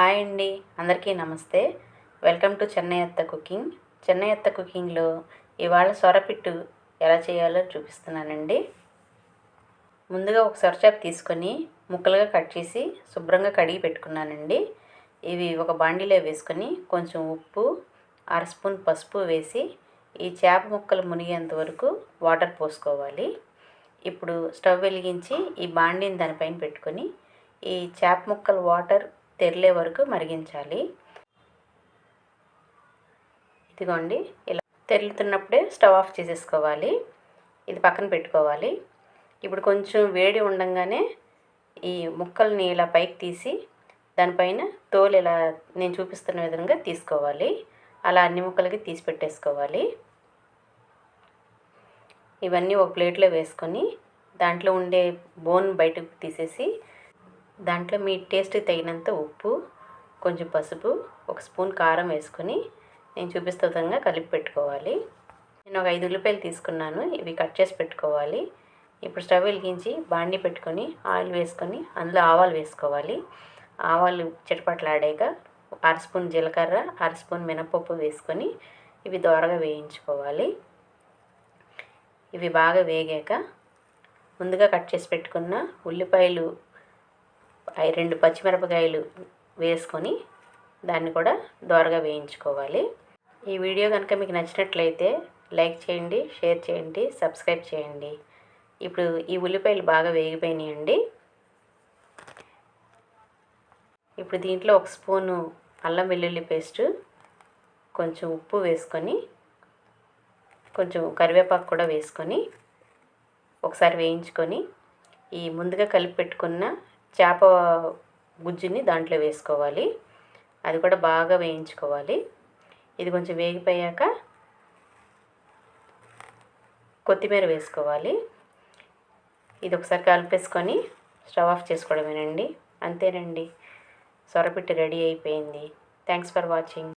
Hi అండి, అందరికీ నమస్తే. వెల్కమ్ టు చెన్నై అత్త కుకింగ్. చెన్నై అత్త కుకింగ్లో ఇవాళ సొరపిట్టు ఎలా చేయాలో చూపిస్తున్నానండి. ముందుగా ఒక సొరచాప తీసుకొని ముక్కలుగా కట్ చేసి శుభ్రంగా కడిగి పెట్టుకున్నానండి. ఇవి ఒక బాండీలో వేసుకొని కొంచెం ఉప్పు, అర స్పూన్ పసుపు వేసి ఈ చేప ముక్కలు మునిగేంత వరకు వాటర్ పోసుకోవాలి. ఇప్పుడు స్టవ్ వెలిగించి ఈ బాండీని దానిపైన పెట్టుకొని ఈ చేప ముక్కలు వాటర్ తెరిలే వరకు మరిగించాలి. ఇదిగోండి, ఇలా తెరులుతున్నప్పుడే స్టవ్ ఆఫ్ చేసేసుకోవాలి. ఇది పక్కన పెట్టుకోవాలి. ఇప్పుడు కొంచెం వేడి ఉండంగానే ఈ ముక్కల్ని ఇలా పైకి తీసి దానిపైన తోలు ఇలా నేను చూపిస్తున్న విధంగా తీసుకోవాలి. అలా అన్ని ముక్కలకి తీసి పెట్టేసుకోవాలి. ఇవన్నీ ఒక ప్లేట్లో వేసుకొని దాంట్లో ఉండే బోన్ బయటకు తీసేసి దాంట్లో మీ టేస్ట్కి తగినంత ఉప్పు, కొంచెం పసుపు, ఒక స్పూన్ కారం వేసుకొని నేను చూపిస్తున్న విధంగా కలిపి పెట్టుకోవాలి. నేను ఒక 5 ఉల్లిపాయలు తీసుకున్నాను. ఇవి కట్ చేసి పెట్టుకోవాలి. ఇప్పుడు స్టవ్ వెలిగించి బాండీ పెట్టుకొని ఆయిల్ వేసుకొని అందులో ఆవాలు వేసుకోవాలి. ఆవాలు చిటపటలాడాక అర స్పూన్ జీలకర్ర, అర స్పూన్ మినపప్పు వేసుకొని ఇవి దోరగా వేయించుకోవాలి. ఇవి బాగా వేగాక ముందుగా కట్ చేసి పెట్టుకున్న ఉల్లిపాయలు, 2 పచ్చిమిరపకాయలు వేసుకొని దాన్ని కూడా దోరగా వేయించుకోవాలి. ఈ వీడియో కనుక మీకు నచ్చినట్లయితే లైక్ చేయండి, షేర్ చేయండి, సబ్స్క్రైబ్ చేయండి. ఇప్పుడు ఈ ఉల్లిపాయలు బాగా వేగిపోయినాయండి. ఇప్పుడు దీంట్లో ఒక స్పూను అల్లం వెల్లుల్లి పేస్టు, కొంచెం ఉప్పు వేసుకొని కొంచెం కరివేపాకు కూడా వేసుకొని ఒకసారి వేయించుకొని ఈ ముందుగా కలిపి పెట్టుకున్న చేప గుజ్జుని దాంట్లో వేసుకోవాలి. అది కూడా బాగా వేయించుకోవాలి. ఇది కొంచెం వేగిపోయాక కొత్తిమీర వేసుకోవాలి. ఇది ఒకసారి కలిపేసుకొని స్టవ్ ఆఫ్ చేసుకోవడమేనండి. అంతేనండి, సొరపిట్టు రెడీ అయిపోయింది. Thanks for watching.